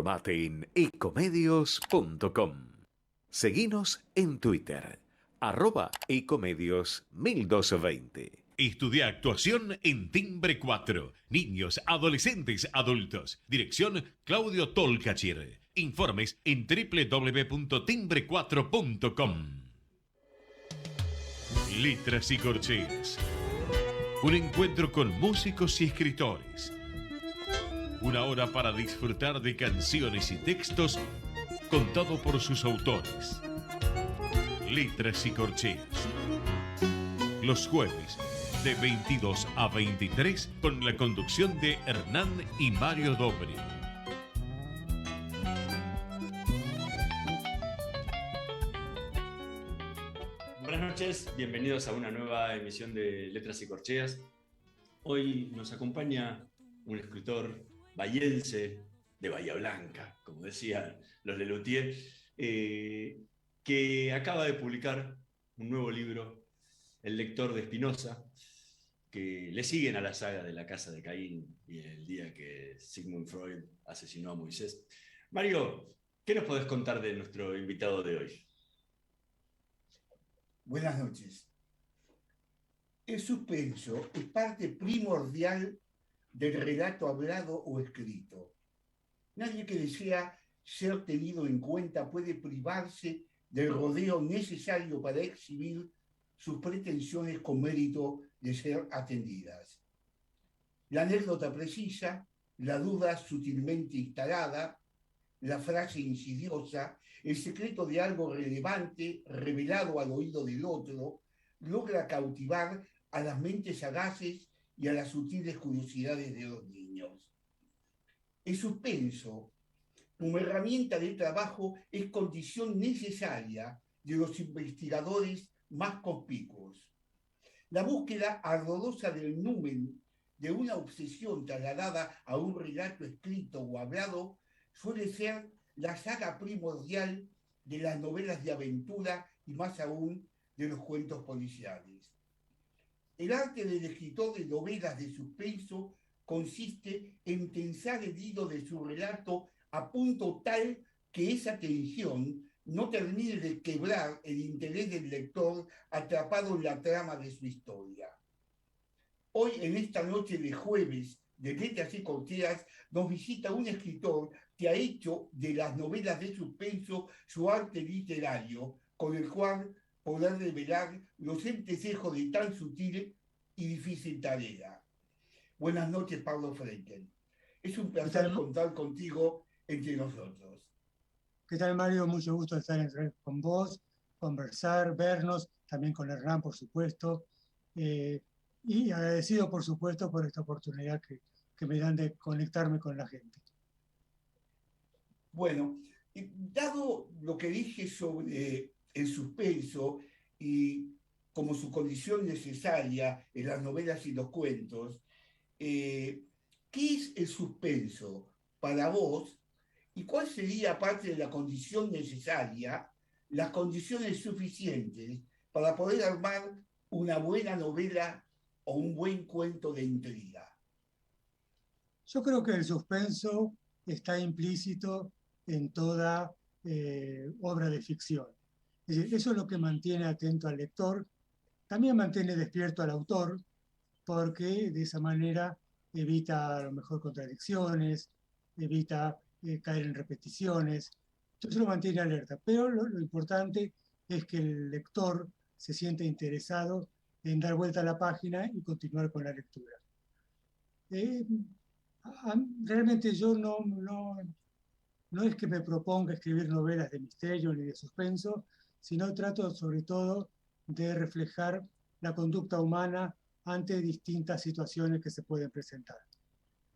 Informate en ecomedios.com. Seguinos en Twitter, @ecomedios1220. Estudia actuación en Timbre 4. Niños, adolescentes, adultos. Dirección Claudio Tolcachir. Informes en www.timbre4.com. Letras y corcheas. Un encuentro con músicos y escritores. Una hora para disfrutar de canciones y textos contado por sus autores. Letras y corcheas. Los jueves de 22 a 23 con la conducción de Hernán y Mario Dobri. Buenas noches, bienvenidos a una nueva emisión de Letras y Corcheas. Hoy nos acompaña un escritor bahiense de Bahía Blanca, como decían los Lelutier, que acaba de publicar un nuevo libro, El lector de Spinoza, que le siguen a la saga de la casa de Caín y el día que Sigmund Freud asesinó a Moisés. Mario, ¿qué nos podés contar de nuestro invitado de hoy? Buenas noches. El suspenso es parte primordial del relato hablado o escrito. Nadie que desea ser tenido en cuenta puede privarse del rodeo necesario para exhibir sus pretensiones con mérito de ser atendidas. La anécdota precisa, la duda sutilmente instalada, la frase insidiosa, el secreto de algo relevante revelado al oído del otro, logra cautivar a las mentes sagaces y a las sutiles curiosidades de los niños. El suspenso, como herramienta de trabajo, es condición necesaria de los investigadores más conspicuos. La búsqueda ardorosa del numen, de una obsesión trasladada a un relato escrito o hablado, suele ser la saga primordial de las novelas de aventura y más aún de los cuentos policiales. El arte del escritor de novelas de suspenso consiste en tensar el hilo de su relato a punto tal que esa tensión no termine de quebrar el interés del lector atrapado en la trama de su historia. Hoy, en esta noche de jueves de Letras y Corcheas, nos visita un escritor que ha hecho de las novelas de suspenso su arte literario, con el cual poder revelar los entresejos de tan sutil y difícil tarea. Buenas noches, Pablo Frenkel. Es un placer contar contigo entre nosotros. ¿Qué tal, Mario? Mucho gusto estar con vos, conversar, vernos, también con Hernán, por supuesto. Y agradecido, por supuesto, por esta oportunidad que me dan de conectarme con la gente. Bueno, dado lo que dije sobre el suspenso y como su condición necesaria en las novelas y los cuentos, ¿qué es el suspenso para vos y cuál sería, aparte de la condición necesaria, las condiciones suficientes para poder armar una buena novela o un buen cuento de intriga? Yo creo que el suspenso está implícito en toda obra de ficción. Es decir, eso es lo que mantiene atento al lector, también mantiene despierto al autor, porque de esa manera evita a lo mejor contradicciones, evita caer en repeticiones, entonces lo mantiene alerta. Pero lo importante es que el lector se siente interesado en dar vuelta a la página y continuar con la lectura. Realmente yo no es que me proponga escribir novelas de misterio ni de suspenso, sino trato sobre todo de reflejar la conducta humana ante distintas situaciones que se pueden presentar.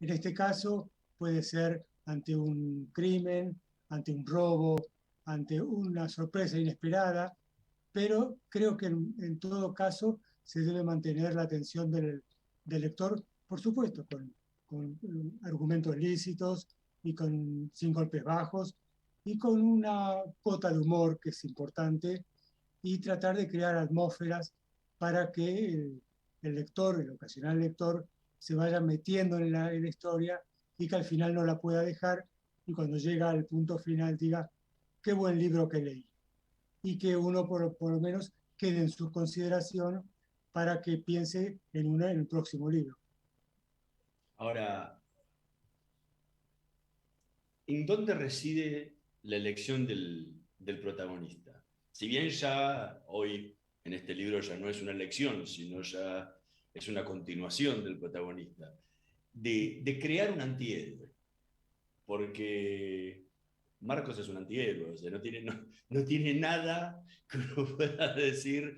En este caso puede ser ante un crimen, ante un robo, ante una sorpresa inesperada, pero creo que en todo caso se debe mantener la atención del lector, por supuesto, con argumentos lícitos y sin golpes bajos y con una cuota de humor que es importante y tratar de crear atmósferas para que el lector, el ocasional lector, se vaya metiendo en la historia y que al final no la pueda dejar y cuando llega al punto final diga, qué buen libro que leí. Y que uno por lo menos quede en su consideración para que piense en el próximo libro. Ahora, ¿en dónde reside la elección del protagonista? Si bien ya hoy en este libro ya no es una elección, sino ya es una continuación del protagonista, de crear un antihéroe, porque Marcos es un antihéroe, o sea, no tiene nada que uno pueda decir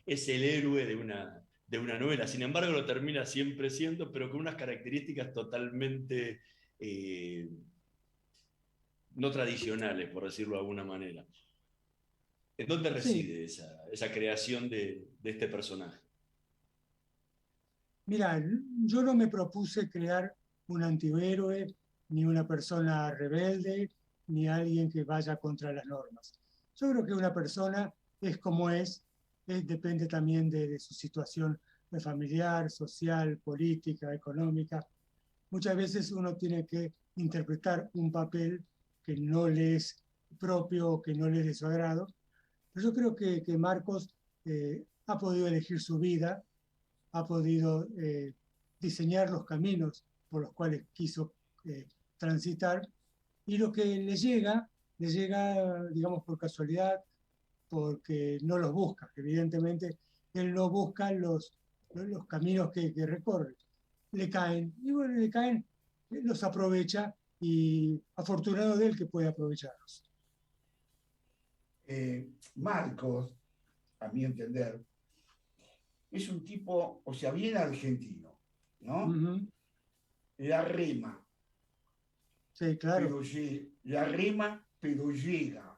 es el héroe de una novela. Sin embargo, lo termina siempre siendo, pero con unas características totalmente no tradicionales, por decirlo de alguna manera. ¿En dónde Sí, reside esa creación de este personaje? mira, yo no me propuse crear un antihéroe, ni una persona rebelde, ni alguien que vaya contra las normas. Yo creo que una persona es como depende también de su situación familiar, social, política, económica. Muchas veces uno tiene que interpretar un papel que no le es propio, que no le es de su agrado. Pero yo creo que Marcos ha podido elegir su vida, ha podido diseñar los caminos por los cuales quiso transitar, y lo que le llega, digamos, por casualidad, porque no los busca. Evidentemente, él no busca los caminos que recorre. Le caen, y bueno, le caen, los aprovecha, y afortunado de él que puede aprovecharlos. Marcos, a mi entender, es un tipo, o sea, bien argentino, Uh ¿no? -huh. La rema, Sí, claro. la rema, pero llega.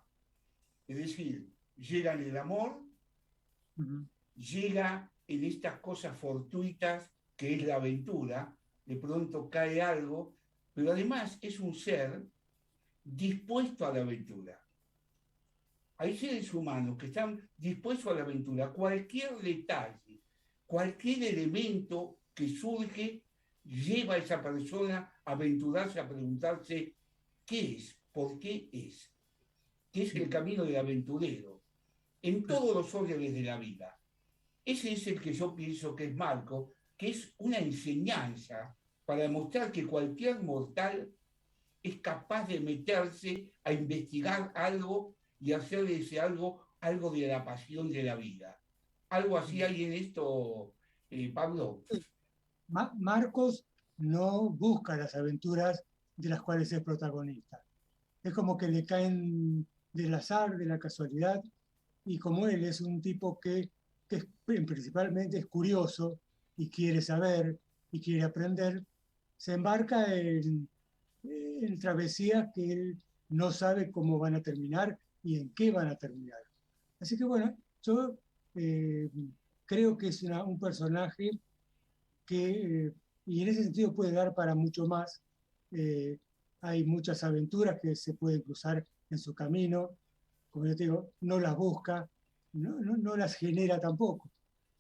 Es decir, llega en el amor, Uh -huh. llega en estas cosas fortuitas que es la aventura, de pronto cae algo, pero además es un ser dispuesto a la aventura. Hay seres humanos que están dispuestos a la aventura. Cualquier detalle, cualquier elemento que surge, lleva a esa persona a aventurarse, a preguntarse qué es, por qué es, qué es el camino del aventurero, en todos los órdenes de la vida. Ese es el que yo pienso que es Marco, que es una enseñanza para demostrar que cualquier mortal es capaz de meterse a investigar algo y hacer de ese algo de la pasión de la vida. Algo así hay en esto, Pablo. Marcos no busca las aventuras de las cuales es protagonista. Es como que le caen del azar, de la casualidad, y como él es un tipo que principalmente es curioso y quiere saber y quiere aprender, se embarca en travesías que él no sabe cómo van a terminar y en qué van a terminar. Así que bueno, yo eh, creo que es un personaje y en ese sentido puede dar para mucho más. Eh, Hay muchas aventuras que se pueden cruzar en su camino, como yo te digo, no las busca, no las genera tampoco.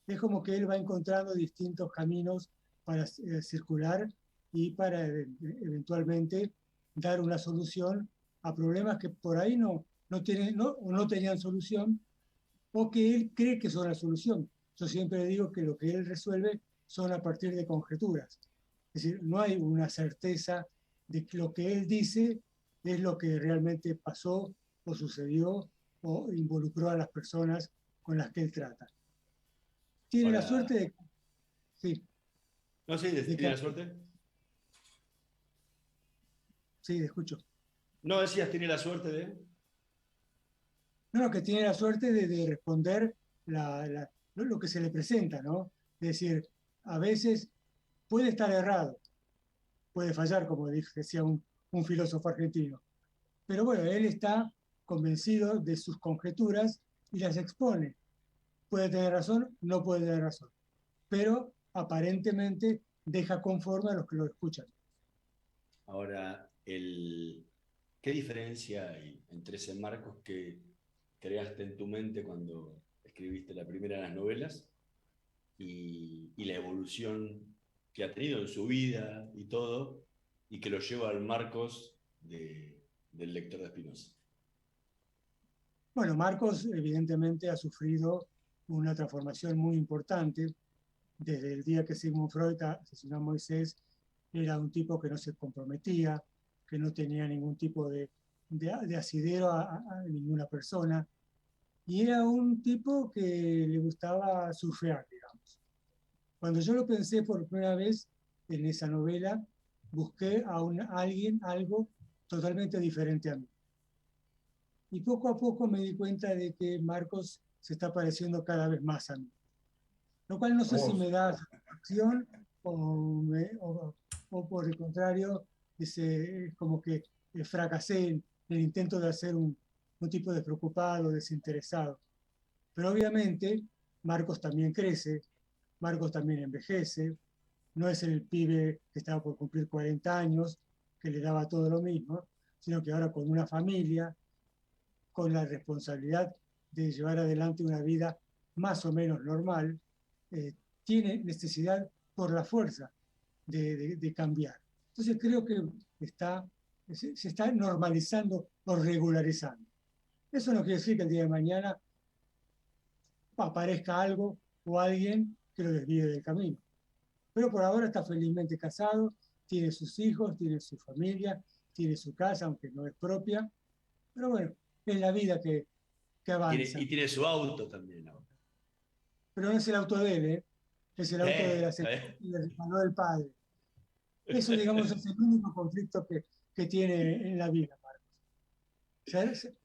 Es como que él va encontrando distintos caminos para circular y para eventualmente dar una solución a problemas que por ahí no tenían solución, o que él cree que son la solución. Yo siempre digo que lo que él resuelve son a partir de conjeturas. Es decir, no hay una certeza de que lo que él dice es lo que realmente pasó o sucedió o involucró a las personas con las que él trata. Tiene la suerte Ahora, de, sí, no sé, de ¿tiene que, la suerte? sí, escucho. No decías, tiene la suerte de... No, que tiene la suerte de responder lo que se le presenta, ¿no? Es decir, a veces puede estar errado, puede fallar, como decía un filósofo argentino. Pero bueno, él está convencido de sus conjeturas y las expone. Puede tener razón, no puede tener razón, pero aparentemente deja conforme a los que lo escuchan. Ahora, ¿qué diferencia hay entre ese Marcos que creaste en tu mente cuando escribiste la primera de las novelas y la evolución que ha tenido en su vida y todo, y que lo lleva al Marcos del lector de Spinoza? Bueno, Marcos evidentemente ha sufrido una transformación muy importante desde el día que Sigmund Freud asesinó a Moisés. Era un tipo que no se comprometía, que no tenía ningún tipo de asidero a ninguna persona, y era un tipo que le gustaba surfear, digamos. Cuando yo lo pensé por primera vez en esa novela, busqué a alguien, algo totalmente diferente a mí. Y poco a poco me di cuenta de que Marcos se está pareciendo cada vez más a mí. Lo cual no sé si me da satisfacción o por el contrario, es como que fracasé en el intento de hacer un tipo despreocupado, desinteresado. Pero obviamente Marcos también crece, Marcos también envejece, no es el pibe que estaba por cumplir 40 años, que le daba todo lo mismo, sino que ahora con una familia, con la responsabilidad de llevar adelante una vida más o menos normal, tiene necesidad por la fuerza de cambiar. Entonces creo que se está normalizando o regularizando. Eso no quiere decir que el día de mañana aparezca algo o alguien que lo desvíe del camino. Pero por ahora está felizmente casado, tiene sus hijos, tiene su familia, tiene su casa, aunque no es propia. Pero bueno, es la vida que avanza. Y tiene su auto también ahora. Pero no es el auto de él, ¿eh? Es el auto de la secretaria del padre. Eso, digamos, es el único conflicto que tiene en la vida, Marcos. Ser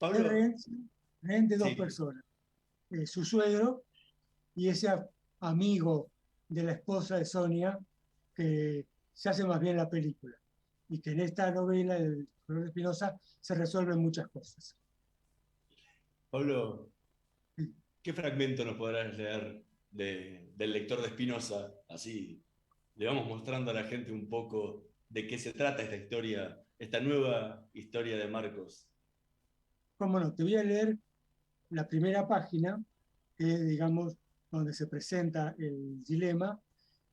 rehén de dos personas. Su suegro y ese amigo de la esposa de Sonia, que se hace más bien la película. Y que en esta novela, el Flor de Spinoza, se resuelven muchas cosas. Pablo, ¿qué fragmento nos podrás leer del lector de Spinoza? Así le vamos mostrando a la gente un poco de qué se trata esta historia, esta nueva historia de Marcos. Cómo no, te voy a leer la primera página, que es, digamos, donde se presenta el dilema,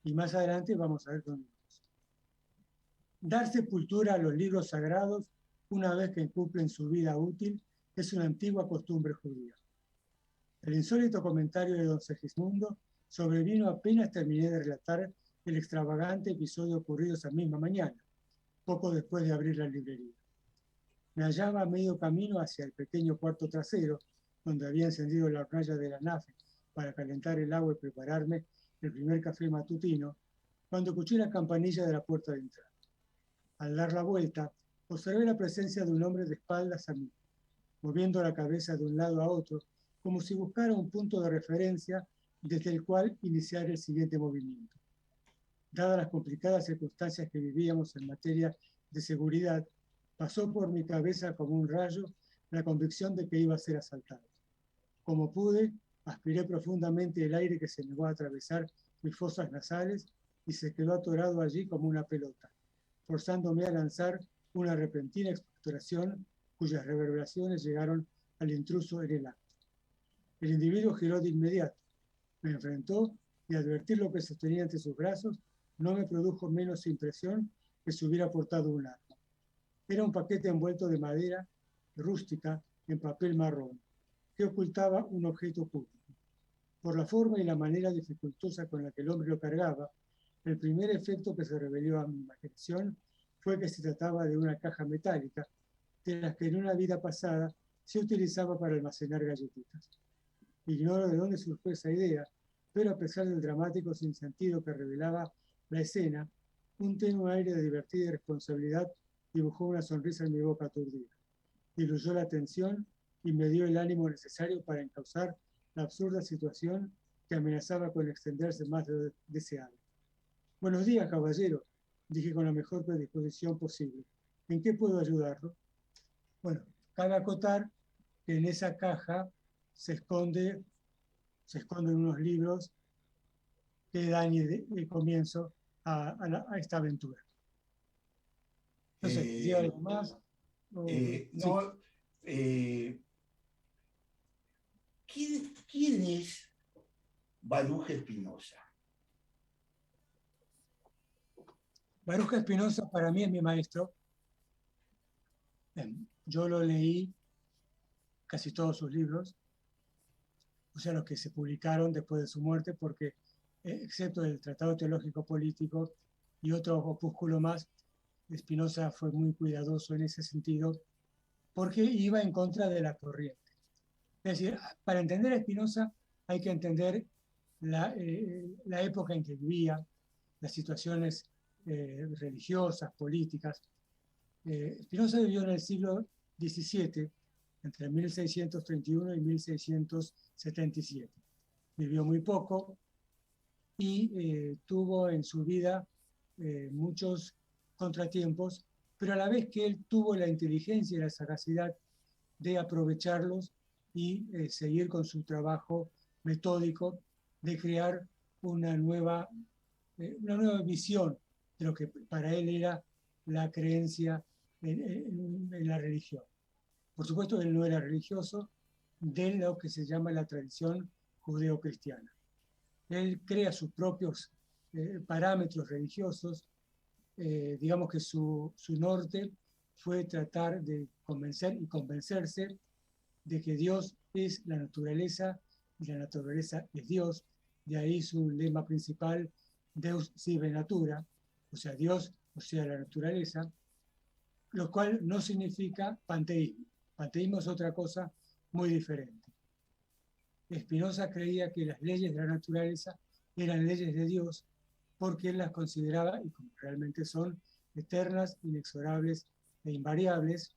y más adelante vamos a ver dónde vamos. Dar sepultura a los libros sagrados una vez que cumplen su vida útil es una antigua costumbre judía. El insólito comentario de don Segismundo sobrevino apenas terminé de relatar el extravagante episodio ocurrido esa misma mañana, poco después de abrir la librería. Me hallaba a medio camino hacia el pequeño cuarto trasero, donde había encendido la hornalla de la nafre para calentar el agua y prepararme el primer café matutino, cuando escuché la campanilla de la puerta de entrada. Al dar la vuelta, observé la presencia de un hombre de espaldas a mí, moviendo la cabeza de un lado a otro, como si buscara un punto de referencia desde el cual iniciar el siguiente movimiento. Dadas las complicadas circunstancias que vivíamos en materia de seguridad, pasó por mi cabeza como un rayo la convicción de que iba a ser asaltado. Como pude, aspiré profundamente el aire que se negó a atravesar mis fosas nasales y se quedó atorado allí como una pelota, forzándome a lanzar una repentina expectoración cuyas reverberaciones llegaron al intruso en el acto. El individuo giró de inmediato, me enfrentó y advertir lo que sostenía entre sus brazos no me produjo menos impresión que si hubiera portado un arma. Era un paquete envuelto de madera rústica en papel marrón, que ocultaba un objeto público. Por la forma y la manera dificultosa con la que el hombre lo cargaba, el primer efecto que se reveló a mi imaginación fue que se trataba de una caja metálica, de las que en una vida pasada se utilizaba para almacenar galletitas. Ignoro de dónde surgió esa idea, pero a pesar del dramático sinsentido que revelaba la escena, un tenue aire de divertida irresponsabilidad dibujó una sonrisa en mi boca aturdida. Diluyó la tensión y me dio el ánimo necesario para encauzar la absurda situación que amenazaba con extenderse más de lo deseado. Buenos días, caballero, dije con la mejor predisposición posible. ¿En qué puedo ayudarlo? Bueno, cabe acotar que en esa caja se esconden unos libros que dan el comienzo a esta aventura. No sé, ¿diga algo más? No, ¿quién es Baruch Spinoza? Baruch Spinoza para mí es mi maestro. Yo lo leí, casi todos sus libros, o sea, los que se publicaron después de su muerte, porque excepto el Tratado Teológico Político y otro opúsculo más, Spinoza fue muy cuidadoso en ese sentido, porque iba en contra de la corriente. Es decir, para entender a Spinoza hay que entender la época en que vivía, las situaciones religiosas, políticas. Spinoza vivió en el siglo XVII, entre 1631 y 1677. Vivió muy poco y tuvo en su vida muchos contratiempos, pero a la vez que él tuvo la inteligencia y la sagacidad de aprovecharlos y seguir con su trabajo metódico de crear una nueva visión de lo que para él era la creencia en la religión. Por supuesto, él no era religioso, de lo que se llama la tradición judeo-cristiana. Él crea sus propios parámetros religiosos. Digamos que su norte fue tratar de convencer y convencerse de que Dios es la naturaleza y la naturaleza es Dios. De ahí su lema principal, Deus sive natura, o sea, Dios, o sea, la naturaleza, lo cual no significa panteísmo. Panteísmo es otra cosa muy diferente. Spinoza creía que las leyes de la naturaleza eran leyes de Dios porque él las consideraba, y como realmente son, eternas, inexorables e invariables,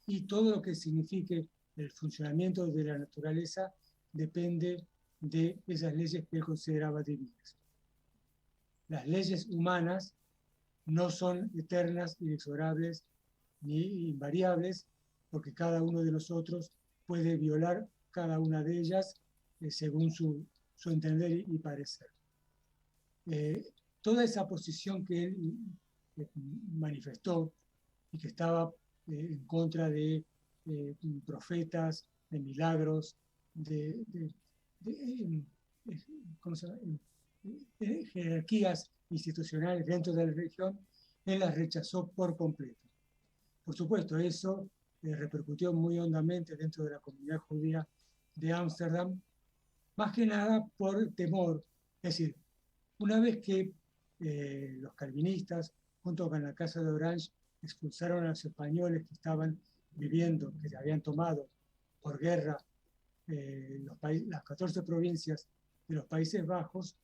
y todo lo que signifique el funcionamiento de la naturaleza depende de esas leyes que él consideraba divinas. Las leyes humanas no son eternas, inexorables ni invariables, porque cada uno de nosotros puede violar cada una de ellas según su entender y parecer. Toda esa posición que él manifestó y que estaba en contra de profetas, de milagros, ¿cómo se llama? Jerarquías institucionales dentro de la religión, él las rechazó por completo. Por supuesto, eso repercutió muy hondamente dentro de la comunidad judía de Ámsterdam, más que nada por temor. Es decir, una vez que los calvinistas, junto con la Casa de Orange, expulsaron a los españoles que estaban viviendo, que se habían tomado por guerra las 14 provincias de los Países Bajos,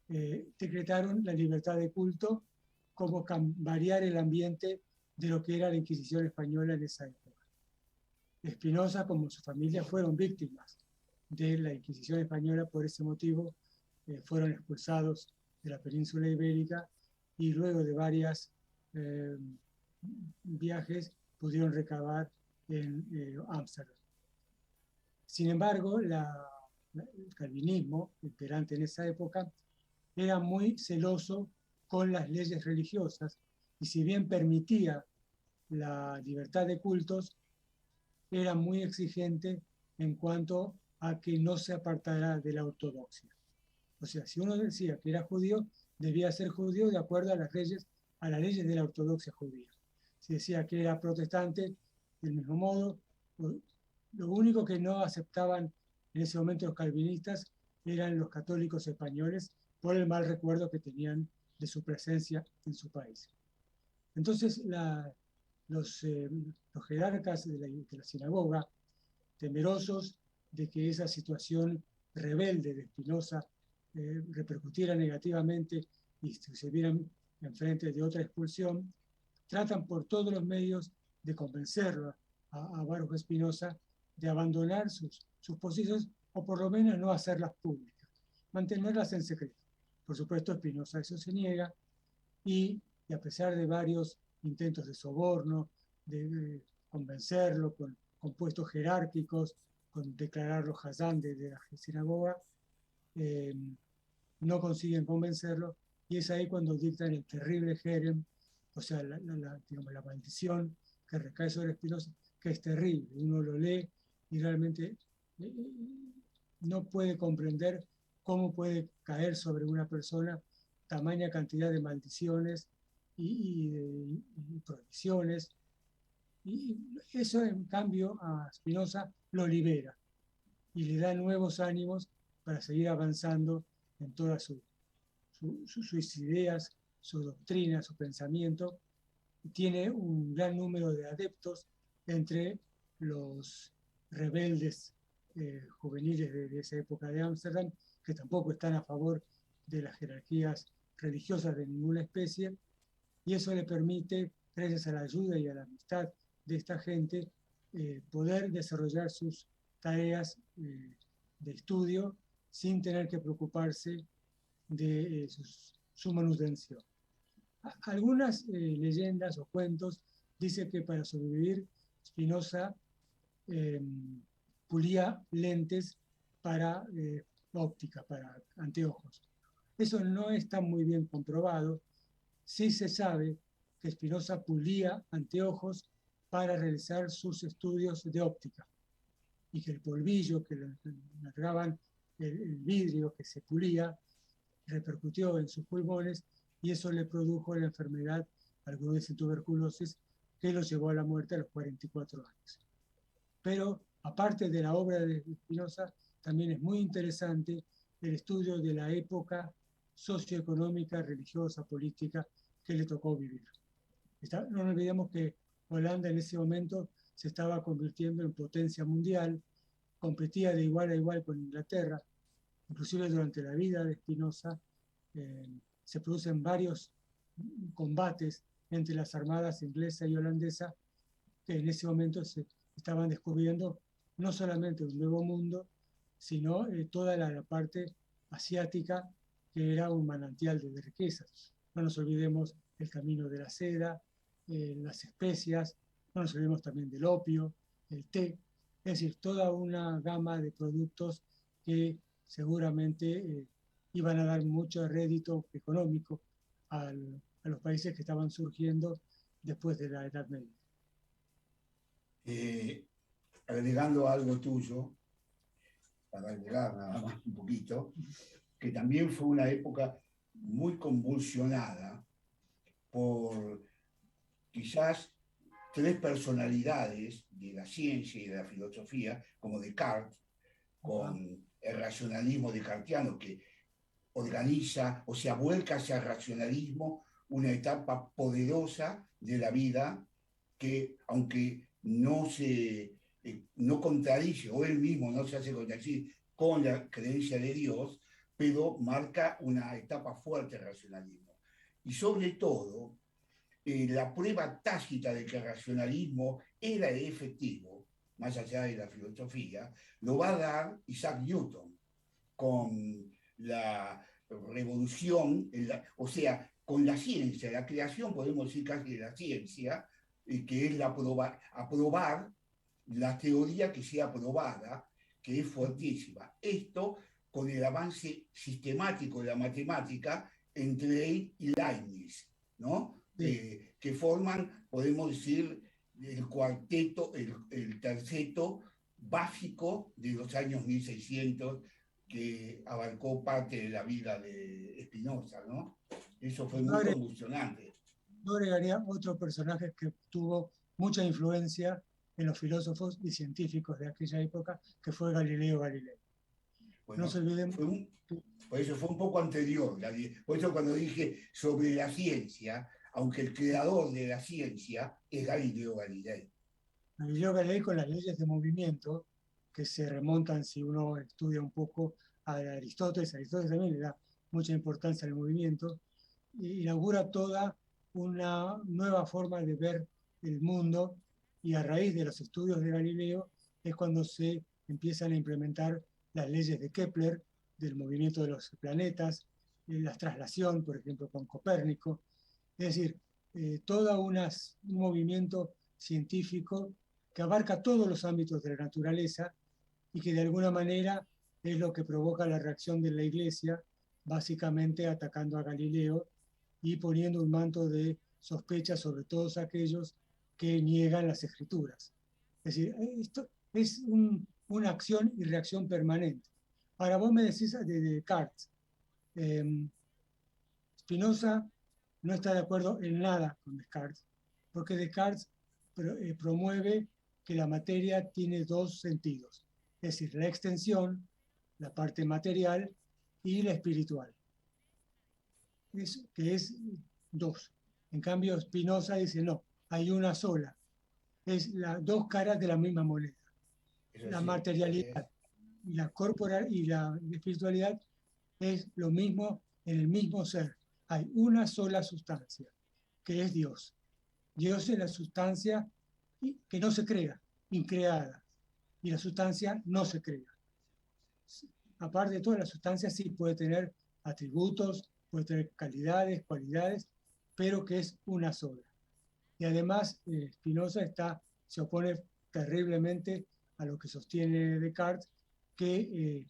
decretaron la libertad de culto como variar el ambiente de lo que era la Inquisición española en esa época. Spinoza, como su familia, fueron víctimas de la Inquisición española, por ese motivo fueron expulsados de la península ibérica y luego de varios viajes pudieron recabar en Ámsterdam. Sin embargo, el calvinismo, imperante en esa época, era muy celoso con las leyes religiosas y si bien permitía la libertad de cultos, era muy exigente en cuanto a que no se apartara de la ortodoxia. O sea, si uno decía que era judío, debía ser judío de acuerdo a las leyes de la ortodoxia judía. Si decía que era protestante, del mismo modo. Lo único que no aceptaban en ese momento los calvinistas eran los católicos españoles por el mal recuerdo que tenían de su presencia en su país. Entonces, los jerarcas de la sinagoga, temerosos de que esa situación rebelde de Spinoza repercutiera negativamente y se vieran enfrente de otra expulsión, tratan por todos los medios de convencerlo a Baruch Spinoza de abandonar sus posiciones o por lo menos no hacerlas públicas, mantenerlas en secreto. Por supuesto, Spinoza eso se niega y a pesar de varios intentos de soborno, de convencerlo con puestos jerárquicos, con declararlo Hazán de la sinagoga, no consiguen convencerlo y es ahí cuando dictan el terrible jerem, o sea, digamos, la maldición que recae sobre Spinoza, que es terrible. Uno lo lee y realmente no puede comprender cómo puede caer sobre una persona tamaña cantidad de maldiciones y prohibiciones. Y eso, en cambio, a Spinoza lo libera y le da nuevos ánimos para seguir avanzando en todas sus ideas, su doctrina, su pensamiento. Tiene un gran número de adeptos entre los rebeldes juveniles de esa época de Ámsterdam, que tampoco están a favor de las jerarquías religiosas de ninguna especie, y eso le permite, gracias a la ayuda y a la amistad de esta gente, poder desarrollar sus tareas de estudio sin tener que preocuparse de su manutención. Algunas leyendas o cuentos dicen que para sobrevivir Spinoza pulía lentes para óptica, para anteojos. Eso no está muy bien comprobado. Sí se sabe que Spinoza pulía anteojos para realizar sus estudios de óptica y que el polvillo que largaban, el vidrio que se pulía, repercutió en sus pulmones y eso le produjo la enfermedad aguda de tuberculosis que lo llevó a la muerte a los 44 años. Pero aparte de la obra de Spinoza, también es muy interesante el estudio de la época socioeconómica, religiosa, política que le tocó vivir. No nos olvidemos que Holanda en ese momento se estaba convirtiendo en potencia mundial, competía de igual a igual con Inglaterra, inclusive durante la vida de Spinoza se producen varios combates entre las armadas inglesa y holandesa que en ese momento se estaban descubriendo no solamente un nuevo mundo, sino toda la parte asiática que era un manantial de riquezas. No nos olvidemos el camino de la seda, las especias, no nos olvidemos también del opio, el té, es decir, toda una gama de productos que seguramente iban a dar mucho rédito económico a los países que estaban surgiendo después de la Edad Media. Agregando algo tuyo, para agregar nada más un poquito, que también fue una época muy convulsionada por quizás tres personalidades de la ciencia y de la filosofía, como Descartes, con el racionalismo descartiano, que organiza o se vuelca hacia el racionalismo, una etapa poderosa de la vida que, aunque no contradice, o él mismo no se hace contradicir con la creencia de Dios, pero marca una etapa fuerte del racionalismo. Y sobre todo, la prueba tácita de que el racionalismo era efectivo, más allá de la filosofía, lo va a dar Isaac Newton con la revolución, o sea, con la ciencia, la creación, podemos decir casi de la ciencia, que es aprobar la teoría que sea aprobada, que es fuertísima. Esto con el avance sistemático de la matemática entre él y Leibniz, ¿no? Que forman, podemos decir, el cuarteto, el terceto básico de los años 1600, que abarcó parte de la vida de Spinoza, ¿no? Eso fue muy convulsionante. Yo agregaría otro personaje que tuvo mucha influencia en los filósofos y científicos de aquella época, que fue Galileo Galilei. Bueno, no se olvidemos. Por eso fue un poco anterior. Por eso cuando dije sobre la ciencia, aunque el creador de la ciencia es Galileo Galilei. Galileo Galilei con las leyes de movimiento, que se remontan, si uno estudia un poco, a Aristóteles. Aristóteles también le da mucha importancia al movimiento, e inaugura toda una nueva forma de ver el mundo, y a raíz de los estudios de Galileo es cuando se empiezan a implementar las leyes de Kepler, del movimiento de los planetas, la traslación, por ejemplo, con Copérnico. Es decir, todo un movimiento científico que abarca todos los ámbitos de la naturaleza y que de alguna manera es lo que provoca la reacción de la Iglesia, básicamente atacando a Galileo y poniendo un manto de sospecha sobre todos aquellos que niegan las escrituras. Es decir, esto es una acción y reacción permanente. Ahora vos me decís de Descartes. Spinoza no está de acuerdo en nada con Descartes, porque Descartes promueve que la materia tiene dos sentidos, es decir, la extensión, la parte material, y la espiritual, que es dos. En cambio, Spinoza dice, no, hay una sola, es las dos caras de la misma moneda. La materialidad y la corporal y la espiritualidad es lo mismo en el mismo ser. Hay una sola sustancia, que es Dios. Dios es la sustancia que no se crea, increada, y la sustancia no se crea. Aparte de todas las sustancias, sí puede tener atributos, puede tener calidades, cualidades, pero que es una sola. Y además, Spinoza se opone terriblemente a lo que sostiene Descartes, que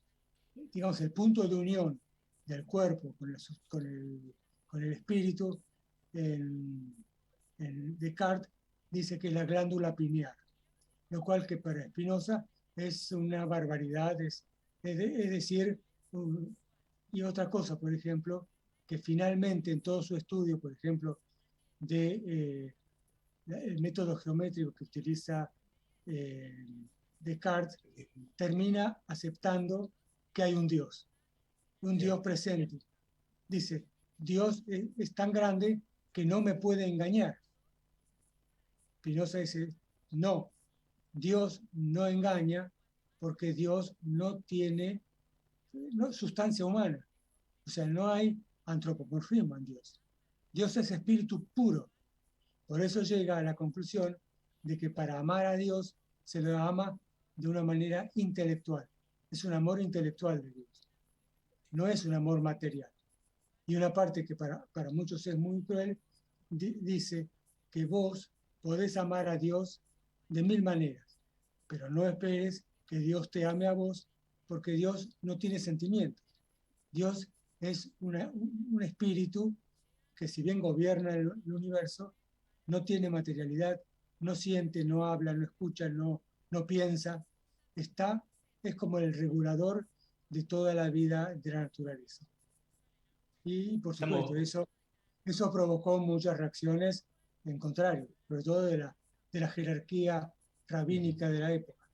digamos, el punto de unión del cuerpo con el espíritu en Descartes dice que es la glándula pineal, lo cual que para Spinoza es una barbaridad, es decir, y otra cosa, por ejemplo, que finalmente en todo su estudio, por ejemplo, el método geométrico que utiliza Descartes, termina aceptando que hay un Dios presente. Dice, Dios es tan grande que no me puede engañar. Spinoza dice, no, Dios no engaña porque Dios no tiene sustancia humana. O sea, no hay antropomorfismo en Dios. Dios es espíritu puro. Por eso llega a la conclusión de que para amar a Dios se lo ama de una manera intelectual. Es un amor intelectual de Dios. No es un amor material. Y una parte que para muchos es muy cruel, dice que vos podés amar a Dios de 1000 maneras, pero no esperes que Dios te ame a vos, porque Dios no tiene sentimientos. Dios es un espíritu que, si bien gobierna el universo, no tiene materialidad, no siente, no habla, no escucha, no piensa. Es como el regulador de toda la vida de la naturaleza. Y por supuesto, eso provocó muchas reacciones en contrario, sobre todo de la jerarquía rabínica de la época.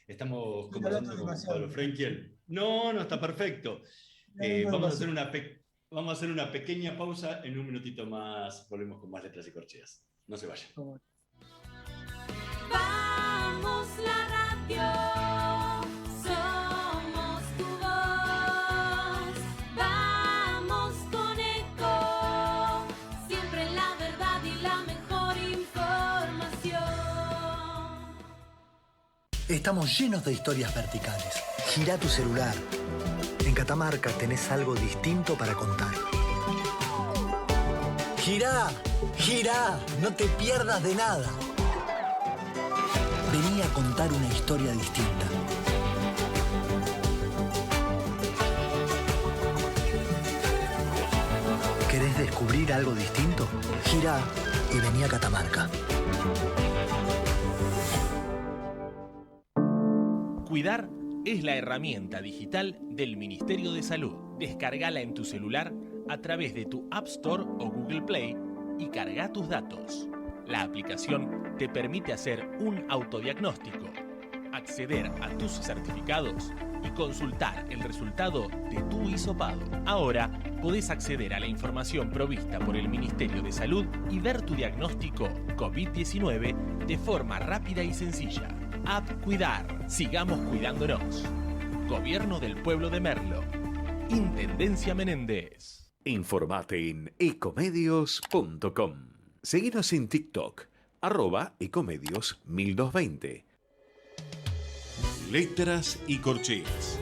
Estamos conversando con Pablo Frenkel. No, está perfecto. Vamos a hacer una pequeña pausa. En un minutito más volvemos con más letras y corcheas. No se vayan. Vamos la radio, somos tu voz. Vamos con Eco, siempre la verdad y la mejor información. Estamos llenos de historias verticales. Gira tu celular. En Catamarca tenés algo distinto para contar. Girá, girá, no te pierdas de nada. Vení a contar una historia distinta. ¿Querés descubrir algo distinto? Girá y vení a Catamarca. Cuidar es la herramienta digital del Ministerio de Salud. Descárgala en tu celular a través de tu App Store o Google Play y carga tus datos. La aplicación te permite hacer un autodiagnóstico, acceder a tus certificados y consultar el resultado de tu hisopado. Ahora podés acceder a la información provista por el Ministerio de Salud y ver tu diagnóstico COVID-19 de forma rápida y sencilla. App Cuidar. Sigamos cuidándonos. Gobierno del Pueblo de Merlo. Intendencia Menéndez. Informate en ecomedios.com. Seguinos en TikTok, @ecomedios1220. Letras y corcheas.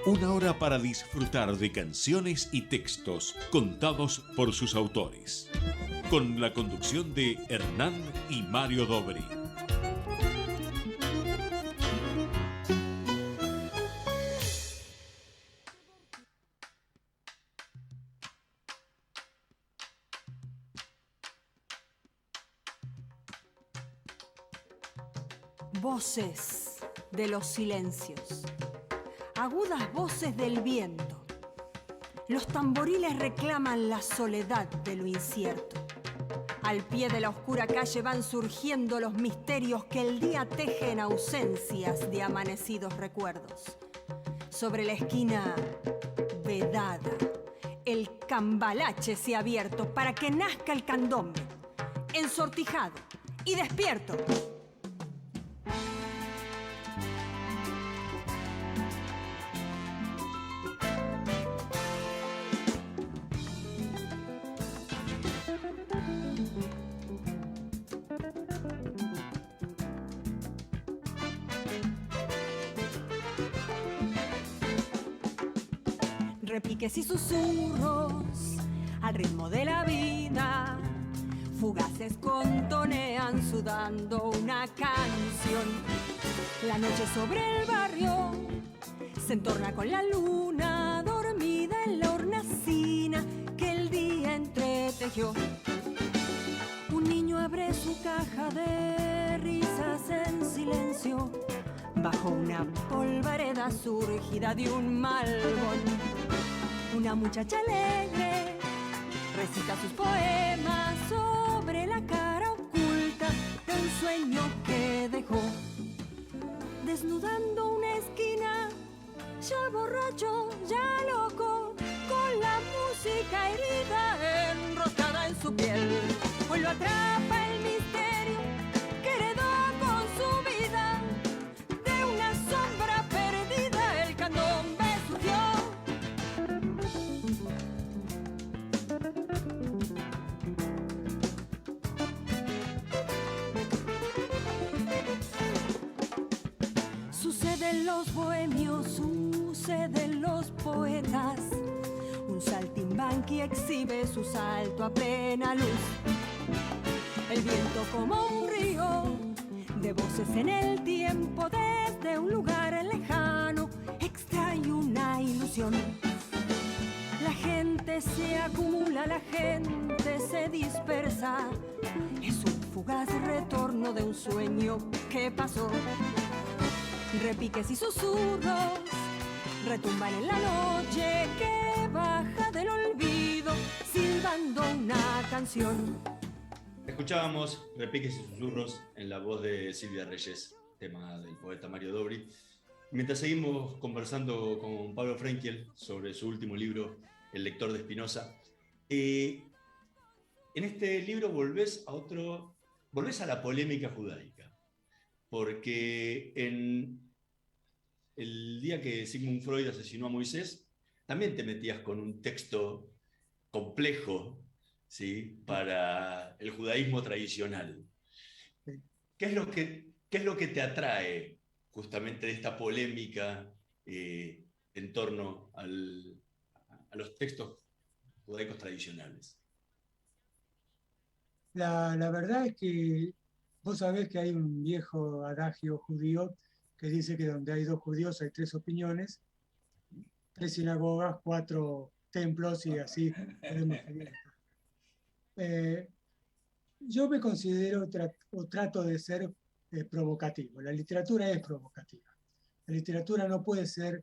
Una hora para disfrutar de canciones y textos contados por sus autores. Con la conducción de Hernán y Mario Dobri. Voces de los silencios, agudas voces del viento. Los tamboriles reclaman la soledad de lo incierto. Al pie de la oscura calle van surgiendo los misterios que el día teje en ausencias de amanecidos recuerdos. Sobre la esquina vedada, el cambalache se ha abierto para que nazca el candombe, ensortijado y despierto. Repiques y susurros al ritmo de la vida, fugaces contonean sudando una canción. La noche sobre el barrio se entorna con la luna dormida en la hornacina que el día entretejió. Un niño abre su caja de risas en silencio bajo una polvareda surgida de un malvón. Una muchacha alegre recita sus poemas sobre la cara oculta de un sueño que dejó. Desnudando una esquina, ya borracho, ya loco, con la música herida enroscada en su piel. Pues lo atrapa el misterio que heredó con su vida. De una sombra perdida el candombe surgió. Suceden los bohemios, suceden los poetas. Un saltimbanqui exhibe su salto a plena luz. El viento como un río de voces en el tiempo desde un lugar lejano extrae una ilusión. La gente se acumula, la gente se dispersa. Es un fugaz retorno de un sueño que pasó. Repiques y susurros retumban en la noche que baja del olvido, silbando una canción. Escuchábamos Repiques y susurros en la voz de Silvia Reyes, tema del poeta Mario Dobri. Mientras seguimos conversando con Pablo Frenkiel sobre su último libro, El lector de Spinoza, en este libro volvés a la polémica judaica. Porque en el día que Sigmund Freud asesinó a Moisés, también te metías con un texto complejo, ¿sí?, para el judaísmo tradicional. ¿Qué es lo que te atrae justamente de esta polémica en torno a los textos judaicos tradicionales? La verdad es que vos sabés que hay un viejo adagio judío que dice que donde hay 2 judíos hay 3 opiniones, 3 sinagogas, 4 templos y así podemos seguir. Yo me considero o trato de ser provocativo. La literatura es provocativa. La literatura no puede ser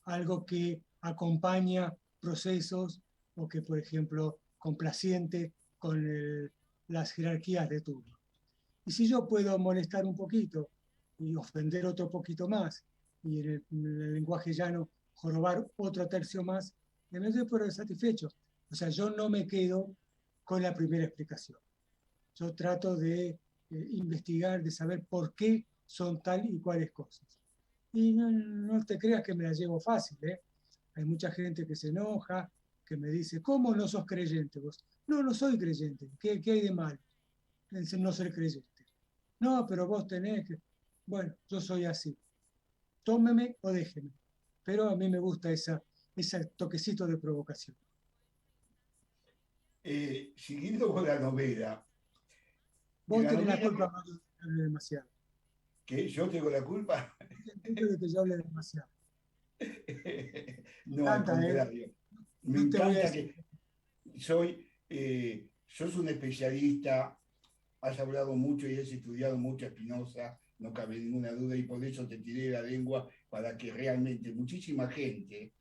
algo que acompaña procesos o que, por ejemplo, complaciente con las jerarquías de turno. Y si yo puedo molestar un poquito y ofender otro poquito más, y en el lenguaje llano jorobar otro tercio más, me doy por satisfecho. O sea, yo no me quedo con la primera explicación. Yo trato de investigar, de saber por qué son tal y cuales cosas. Y no te creas que me la llevo fácil, ¿eh? Hay mucha gente que se enoja, que me dice, ¿cómo no sos creyente vos? No soy creyente. ¿Qué hay de malo en no ser creyente? No, pero vos tenés que... Bueno, yo soy así. Tómeme o déjeme. Pero a mí me gusta ese toquecito de provocación. Siguiendo con la novela. Vos tenés la culpa de que yo hable demasiado. ¿Qué? ¿Yo tengo la culpa? De que yo hable demasiado. No, al contrario. Me encanta que sos un especialista, has hablado mucho y has estudiado mucho a Spinoza, no cabe ninguna duda, y por eso te tiré la lengua para que realmente muchísima gente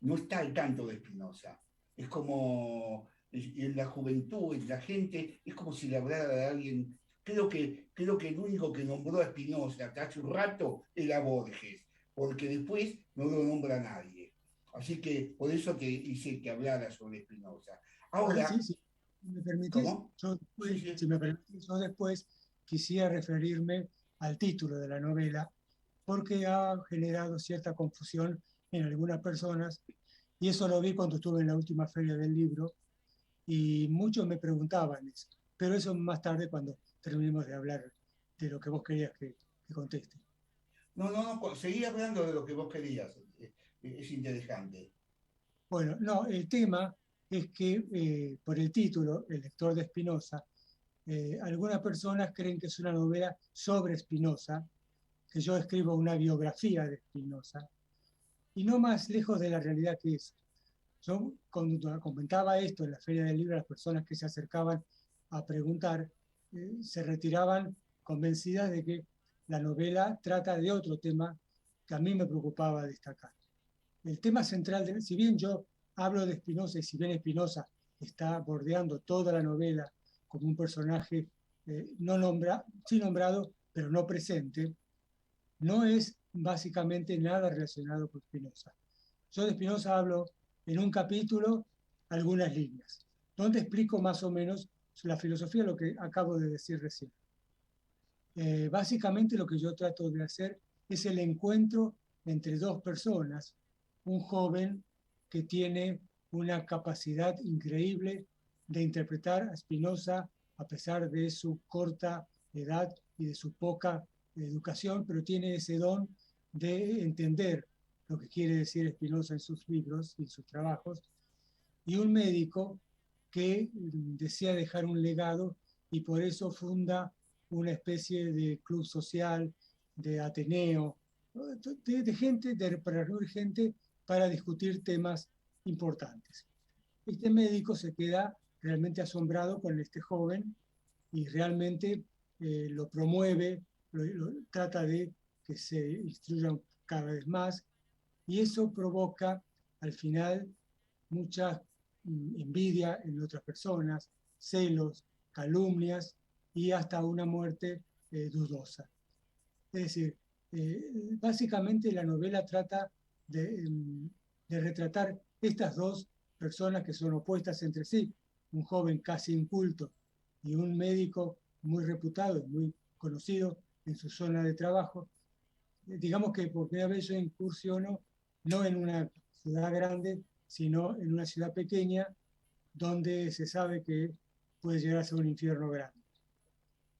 no está al tanto de Spinoza. Es como y en la juventud, en la gente, es como si le hablara de alguien. Creo que el único que nombró a Spinoza hasta hace un rato era Borges, porque después no lo nombra nadie. Así que por eso te hice que hablara sobre Spinoza. Ahora, Sí, sí. Si me permitís, ¿cómo? yo después, Sí, sí. si me permitís, yo después quisiera referirme al título de la novela, porque ha generado cierta confusión en algunas personas, y eso lo vi cuando estuve en la última feria del libro, y muchos me preguntaban eso, pero eso más tarde cuando terminemos de hablar de lo que vos querías que conteste. No, seguí hablando de lo que vos querías. Es interesante. Bueno, no, el tema es que por el título, El lector de Spinoza, algunas personas creen que es una novela sobre Spinoza, que yo escribo una biografía de Spinoza, y no más lejos de la realidad que es. Yo cuando comentaba esto en la Feria del Libro, las personas que se acercaban a preguntar se retiraban convencidas de que la novela trata de otro tema que a mí me preocupaba destacar. El tema central, si bien yo hablo de Spinoza y si bien Spinoza está bordeando toda la novela como un personaje sí nombrado, pero no presente, no es básicamente nada relacionado con Spinoza. Yo de Spinoza hablo en un capítulo algunas líneas, donde explico más o menos la filosofía, lo que acabo de decir recién. Básicamente lo que yo trato de hacer es el encuentro entre dos personas, un joven que tiene una capacidad increíble de interpretar a Spinoza a pesar de su corta edad y de su poca educación, pero tiene ese don de entender lo que quiere decir Spinoza en sus libros y en sus trabajos, y un médico que desea dejar un legado y por eso funda una especie de club social, de ateneo, de gente, para reunir gente para discutir temas importantes. Este médico se queda realmente asombrado con este joven y realmente lo promueve, trata de que se instruyan cada vez más, y eso provoca al final mucha envidia en otras personas, celos, calumnias y hasta una muerte dudosa. Es decir, básicamente la novela trata de retratar estas dos personas que son opuestas entre sí, un joven casi inculto y un médico muy reputado, muy conocido en su zona de trabajo. Digamos que por primera vez yo incursiono no en una ciudad grande, sino en una ciudad pequeña donde se sabe que puede llegar a ser un infierno grande.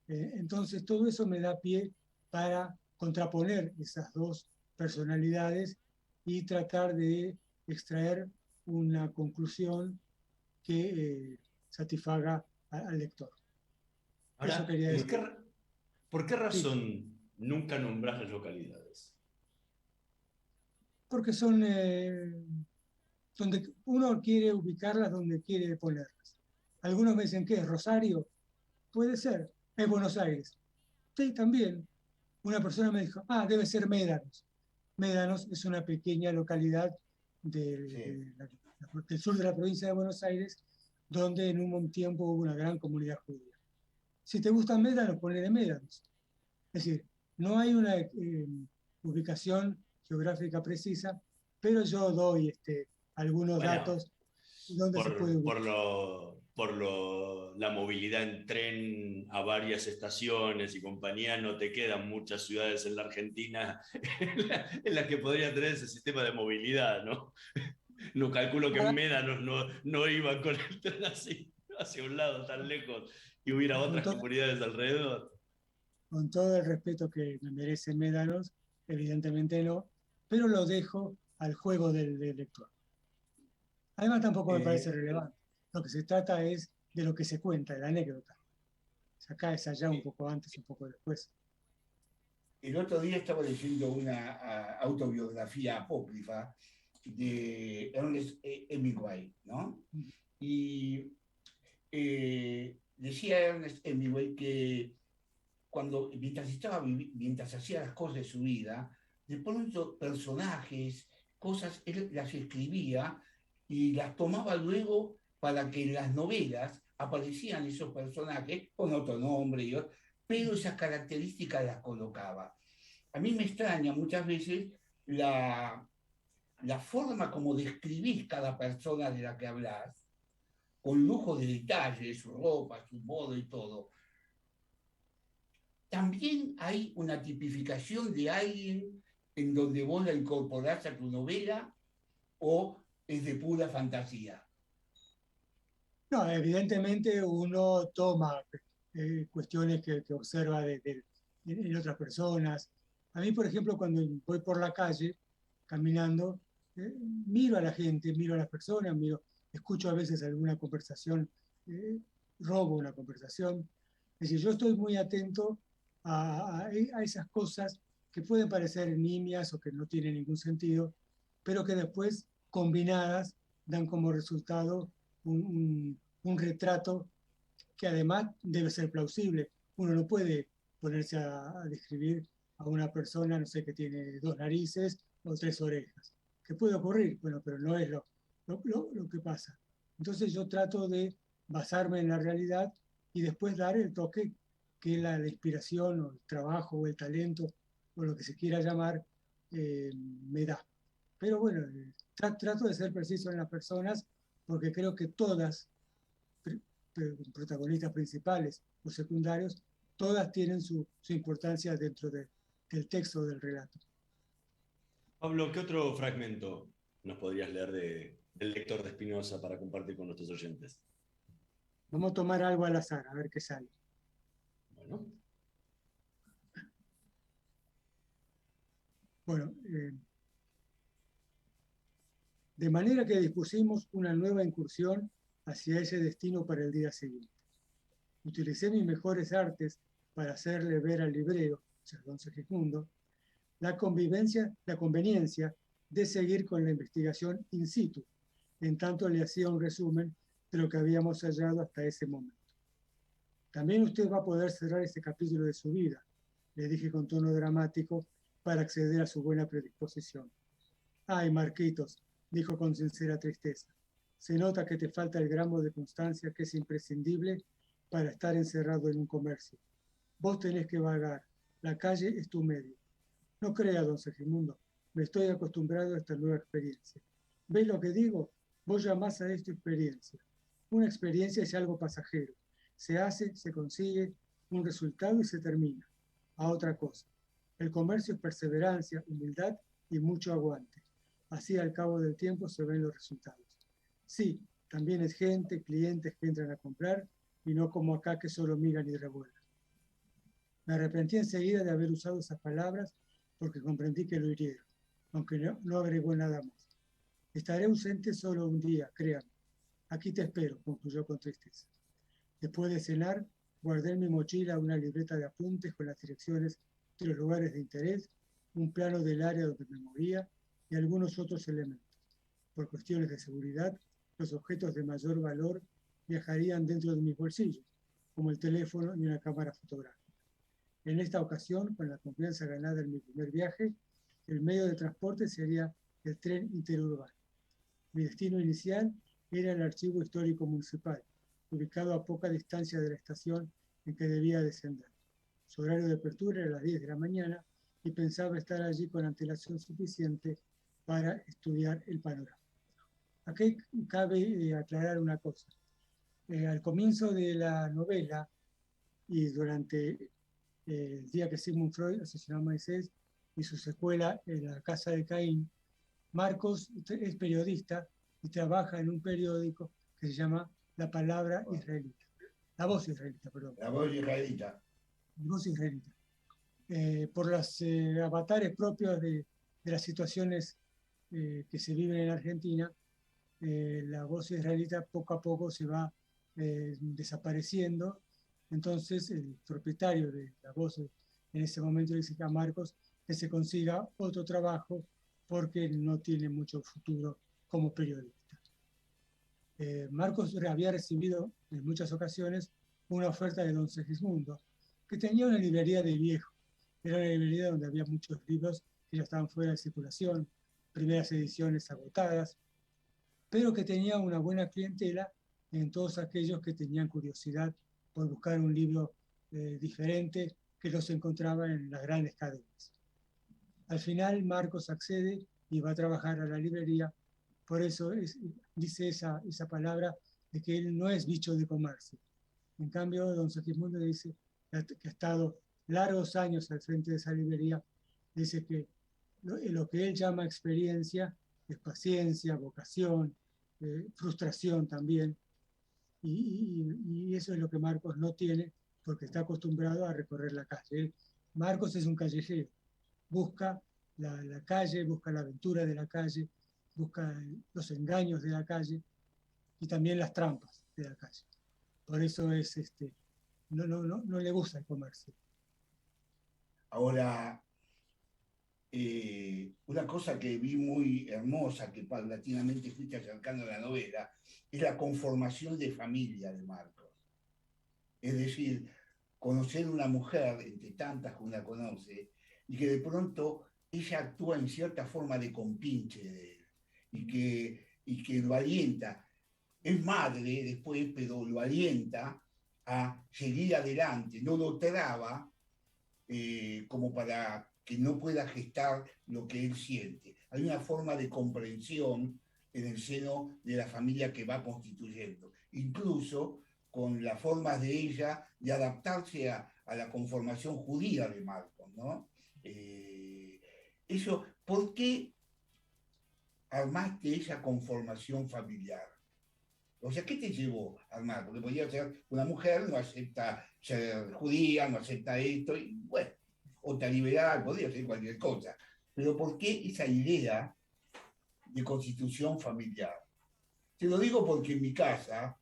Entonces todo eso me da pie para contraponer esas dos personalidades y tratar de extraer una conclusión que satisfaga al lector. Eso Ahora, quería decir. ¿por qué Sí, razón nunca nombrás las localidades? porque son donde uno quiere ubicarlas, donde quiere ponerlas. Algunos me dicen que es Rosario, puede ser, es Buenos Aires. Sí, también. Una persona me dijo, debe ser Médanos. Médanos es una pequeña localidad del sur de la provincia de Buenos Aires, donde en un tiempo hubo una gran comunidad judía. Si te gustan Médanos, ponele Médanos. Es decir, no hay una ubicación geográfica precisa, pero yo doy algunos Bueno, datos donde se puede ubicar. La movilidad en tren a varias estaciones y compañía, no te quedan muchas ciudades en la Argentina en las que podría tener ese sistema de movilidad, ¿no? No calculo que en Médanos no iban con el tren así, hacia un lado tan lejos y hubiera Con otras todo, comunidades alrededor. con todo el respeto que me merece Médanos, evidentemente no, pero lo dejo al juego del lector. Además tampoco me parece Eh, relevante. Lo que se trata es de lo que se cuenta, de la anécdota. Acá es allá, un poco antes, un poco después. el otro día estaba leyendo una autobiografía apócrifa de Ernest Hemingway, ¿no? Y decía Ernest Hemingway que mientras hacía las cosas de su vida, de pronto personajes, cosas, él las escribía y las tomaba luego para que en las novelas aparecían esos personajes con otro nombre, pero esas características las colocaba. A mí me extraña muchas veces la forma como describís cada persona de la que hablas, con lujo de detalles, su ropa, su modo y todo. También hay una tipificación de alguien en donde vos la incorporás a tu novela o es de pura fantasía. No, evidentemente uno toma cuestiones que observa en otras personas. A mí, por ejemplo, cuando voy por la calle caminando, miro a la gente, miro a las personas, escucho a veces alguna conversación, robo una conversación. Es decir, yo estoy muy atento a esas cosas que pueden parecer nimias o que no tienen ningún sentido, pero que después, combinadas, dan como resultado un retrato que además debe ser plausible. Uno no puede ponerse a describir a una persona, no sé, que tiene 2 narices o 3 orejas. ¿Qué puede ocurrir? Bueno, pero no es lo que pasa. Entonces yo trato de basarme en la realidad y después dar el toque que la inspiración o el trabajo o el talento o lo que se quiera llamar me da. Pero bueno, trato de ser preciso en las personas porque creo que todas, protagonistas principales o secundarios, todas tienen su importancia dentro del texto del relato. Pablo, ¿qué otro fragmento nos podrías leer del lector de Spinoza para compartir con nuestros oyentes? Vamos a tomar algo al azar, a ver qué sale. Bueno. Bueno, de manera que dispusimos una nueva incursión hacia ese destino para el día siguiente. Utilicé mis mejores artes para hacerle ver al librero, o sea, don Segismundo, la conveniencia de seguir con la investigación in situ, en tanto le hacía un resumen de lo que habíamos hallado hasta ese momento. También usted va a poder cerrar este capítulo de su vida, le dije con tono dramático, para acceder a su buena predisposición. Ay, Marquitos, dijo con sincera tristeza, se nota que te falta el gramo de constancia que es imprescindible para estar encerrado en un comercio. Vos tenés que vagar, la calle es tu medio. No crea, don Segismundo, me estoy acostumbrado a esta nueva experiencia. ¿Ves lo que digo? Vos llamás a esto experiencia. Una experiencia es algo pasajero. Se hace, se consigue un resultado y se termina. A otra cosa. El comercio es perseverancia, humildad y mucho aguante. Así al cabo del tiempo se ven los resultados. Sí, también es gente, clientes que entran a comprar y no como acá que solo miran y revuelven. Me arrepentí enseguida de haber usado esas palabras porque comprendí que lo hirieron, aunque no agregó nada más. Estaré ausente solo un día, créame. Aquí te espero, concluyó con tristeza. Después de cenar, guardé en mi mochila una libreta de apuntes con las direcciones de los lugares de interés, un plano del área donde me movía y algunos otros elementos. Por cuestiones de seguridad, los objetos de mayor valor viajarían dentro de mis bolsillos, como el teléfono y una cámara fotográfica. En esta ocasión, con la confianza ganada en mi primer viaje, el medio de transporte sería el tren interurbano. Mi destino inicial era el Archivo Histórico Municipal, ubicado a poca distancia de la estación en que debía descender. Su horario de apertura era a las 10 de la mañana y pensaba estar allí con antelación suficiente para estudiar el panorama. Aquí cabe aclarar una cosa. Al comienzo de la novela y durante el día que Sigmund Freud asesinó a Moisés y su secuela en la casa de Caín, Marcos es periodista y trabaja en un periódico que se llama La Palabra Israelita. La Voz Israelita, perdón. La Voz Israelita. La Voz Israelita. Por los avatares propios de las situaciones que se viven en Argentina, la Voz Israelita poco a poco se va desapareciendo. Entonces el propietario de la Voz en ese momento le dice a Marcos que se consiga otro trabajo porque no tiene mucho futuro como periodista. Marcos había recibido en muchas ocasiones una oferta de don Segismundo, que tenía una librería de viejo. Era una librería donde había muchos libros que ya estaban fuera de circulación, primeras ediciones agotadas, pero que tenía una buena clientela en todos aquellos que tenían curiosidad por buscar un libro diferente que los encontraba en las grandes cadenas. Al final Marcos accede y va a trabajar a la librería, por eso dice esa palabra de que él no es bicho de comercio. En cambio, don Segismundo dice que ha estado largos años al frente de esa librería, dice que lo que él llama experiencia es paciencia, vocación, frustración también, y eso es lo que Marcos no tiene porque está acostumbrado a recorrer la calle. Marcos es un callejero, busca la calle, busca la aventura de la calle, busca los engaños de la calle y también las trampas de la calle. Por eso no le gusta el comercio. Ahora, una cosa que vi muy hermosa, que paulatinamente fuiste acercando a la novela, es la conformación de familia de Marcos. Es decir, conocer una mujer entre tantas que una conoce y que de pronto ella actúa en cierta forma de compinche de él y que lo alienta. Es madre después, pero lo alienta a seguir adelante, no lo traba como para que no pueda gestar lo que él siente. Hay una forma de comprensión en el seno de la familia que va constituyendo, incluso con las formas de ella de adaptarse a la conformación judía de Marcos, ¿no? Eso, ¿por qué armaste esa conformación familiar? O sea, ¿qué te llevó a armar? Porque podía ser una mujer, no acepta ser judía, no acepta esto, y bueno, otra liberal, podría ser cualquier cosa. Pero ¿por qué esa idea de constitución familiar? Te lo digo porque en mi casa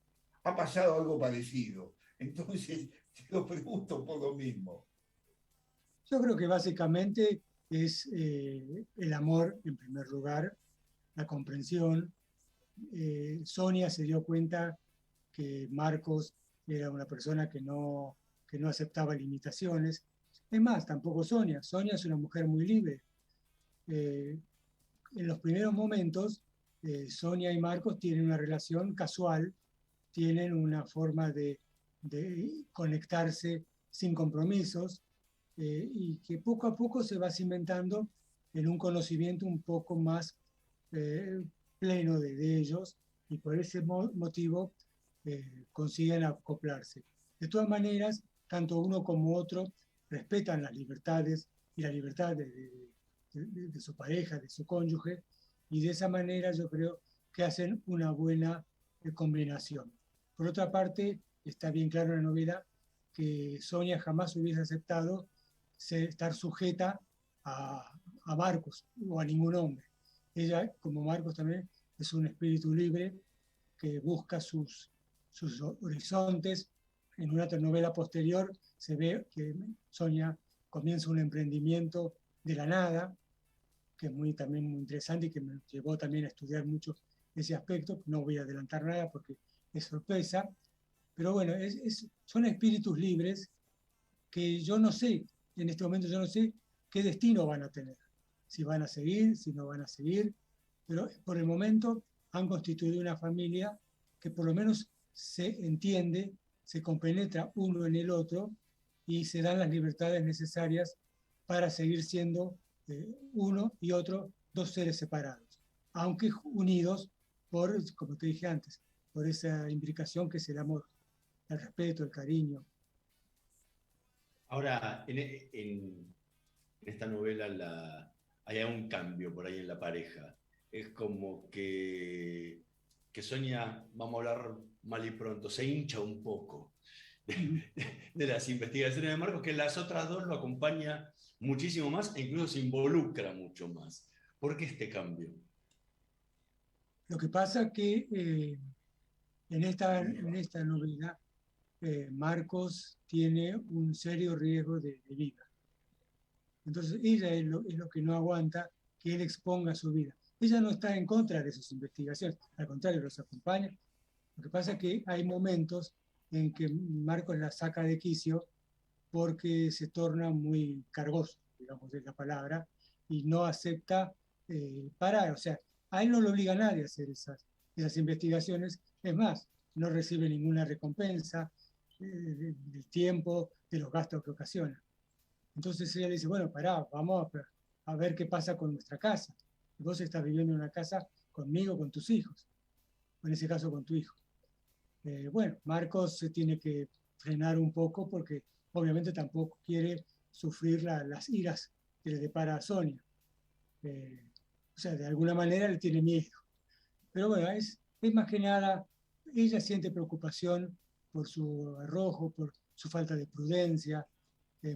ha pasado algo parecido. Entonces, te lo pregunto por lo mismo. Yo creo que básicamente es el amor, en primer lugar, la comprensión. Sonia se dio cuenta que Marcos era una persona que no aceptaba limitaciones. Es más, tampoco Sonia. Sonia es una mujer muy libre. En los primeros momentos, Sonia y Marcos tienen una relación casual, tienen una forma de conectarse sin compromisos, y que poco a poco se va cimentando en un conocimiento un poco más pleno de ellos, y por ese motivo consiguen acoplarse. De todas maneras, tanto uno como otro respetan las libertades y la libertad de su pareja, de su cónyuge, y de esa manera yo creo que hacen una buena combinación. Por otra parte, está bien claro en la novela que Sonia jamás hubiese aceptado estar sujeta a Marcos o a ningún hombre. Ella, como Marcos también, es un espíritu libre que busca sus horizontes. En una telenovela posterior se ve que Sonia comienza un emprendimiento de la nada, que es también muy interesante y que me llevó también a estudiar mucho ese aspecto. No voy a adelantar nada porque es sorpresa, pero bueno, son espíritus libres que yo no sé, en este momento yo no sé qué destino van a tener, si van a seguir, si no van a seguir, pero por el momento han constituido una familia que por lo menos se entiende, se compenetra uno en el otro y se dan las libertades necesarias para seguir siendo uno y otro dos seres separados, aunque unidos por, como te dije antes, por esa imbricación que es el amor, el respeto, el cariño. Ahora, en esta novela hay un cambio por ahí en la pareja. Es como que Sonia, vamos a hablar mal y pronto, se hincha un poco de las investigaciones de Marcos, que las otras dos lo acompaña muchísimo más e incluso se involucra mucho más. ¿Por qué este cambio? Lo que pasa que en esta novela Marcos tiene un serio riesgo de vida. Entonces ella es lo que no aguanta que él exponga su vida. Ella no está en contra de sus investigaciones, al contrario, los acompaña. Lo que pasa es que hay momentos en que Marcos la saca de quicio porque se torna muy cargoso, digamos, es la palabra, y no acepta parar. O sea, a él no lo obliga a nadie a hacer esas investigaciones. Es más, no recibe ninguna recompensa del tiempo, de los gastos que ocasiona. Entonces ella le dice, bueno, pará, vamos a ver qué pasa con nuestra casa. Vos estás viviendo en una casa conmigo, con tus hijos, o en ese caso con tu hijo. Bueno, Marcos se tiene que frenar un poco porque obviamente tampoco quiere sufrir las iras que le depara a Sonia. O sea, de alguna manera le tiene miedo. Pero bueno, es más que nada, ella siente preocupación por su arrojo, por su falta de prudencia.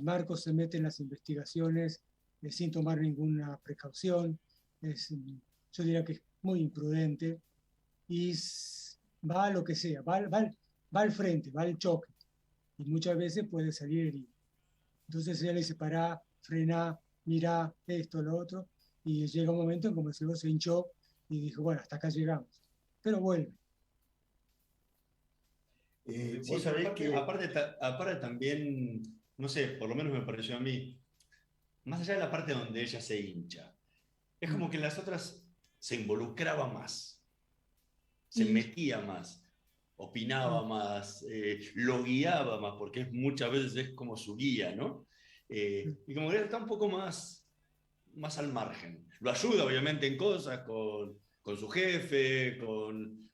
Marcos se mete en las investigaciones sin tomar ninguna precaución. Yo diría que es muy imprudente y va a lo que sea, va al frente, va al choque y muchas veces puede salir herido. Entonces ella le dice, pará, frená, mirá esto, lo otro, y llega un momento en como si vos se hinchó y dijo, bueno, hasta acá llegamos, pero vuelve. Vos sabés que aparte también, no sé, por lo menos me pareció a mí, más allá de la parte donde ella se hincha, es como que las otras se involucraba más, se metía más, opinaba más, lo guiaba más, porque muchas veces es como su guía, ¿no? Y como que él está un poco más al margen. Lo ayuda, obviamente, en cosas, con su jefe, con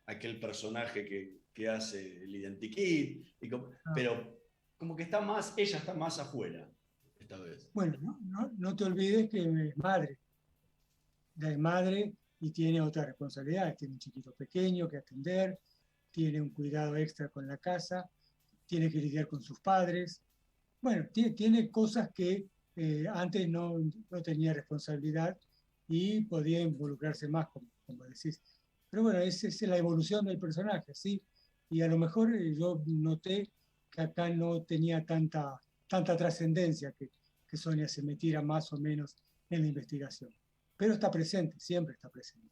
aquel personaje que hace el identikit, pero como que ella está más afuera esta vez. Bueno, no te olvides que es madre. Ella es madre y tiene otras responsabilidades. Tiene un chiquito pequeño que atender, tiene un cuidado extra con la casa, tiene que lidiar con sus padres. Bueno, tiene cosas que antes no tenía responsabilidad y podía involucrarse más, como decís. Pero bueno, esa es la evolución del personaje, ¿sí? Y a lo mejor yo noté que acá no tenía tanta trascendencia que Sonia se metiera más o menos en la investigación. Pero está presente, siempre está presente.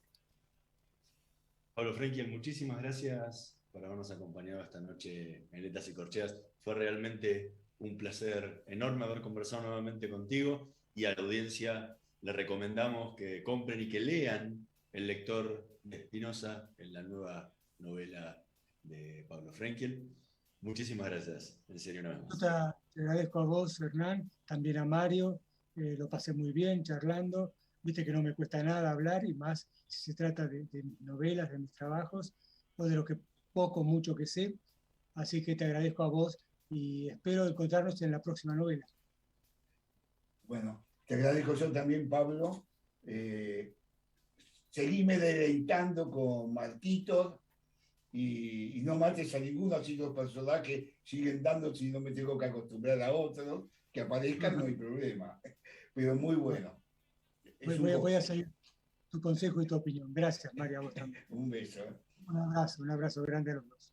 Pablo Frenkel, muchísimas gracias por habernos acompañado esta noche en Letras y Corcheas. Fue realmente un placer enorme haber conversado nuevamente contigo, y a la audiencia le recomendamos que compren y que lean El lector de Espinosa, en la nueva novela de Pablo Frenkel. Muchísimas gracias, en serio, una vez más. Te agradezco a vos, Hernán, también a Mario, lo pasé muy bien charlando, viste que no me cuesta nada hablar, y más si se trata de mis novelas, de mis trabajos, o de lo que mucho que sé, así que te agradezco a vos y espero encontrarnos en la próxima novela. Bueno, te agradezco yo también, Pablo. Seguime deleitando con Marquitos y no mates a ninguno, así los personajes siguen dando, si no me tengo que acostumbrar a otros, que aparezcan no hay problema, pero muy bueno. Voy a seguir tu consejo y tu opinión. Gracias, María, a vos también. Un beso. Un abrazo grande a los dos.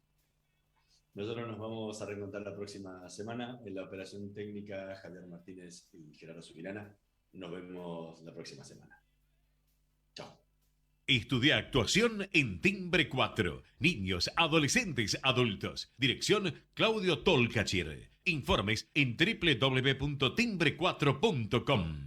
Nosotros nos vamos a reencontrar la próxima semana en la operación técnica Javier Martínez y Gerardo Subirana. Nos vemos la próxima semana. Chao. Estudia actuación en Timbre 4. Niños, adolescentes, adultos. Dirección Claudio Tolcachir. Informes en www.timbre4.com.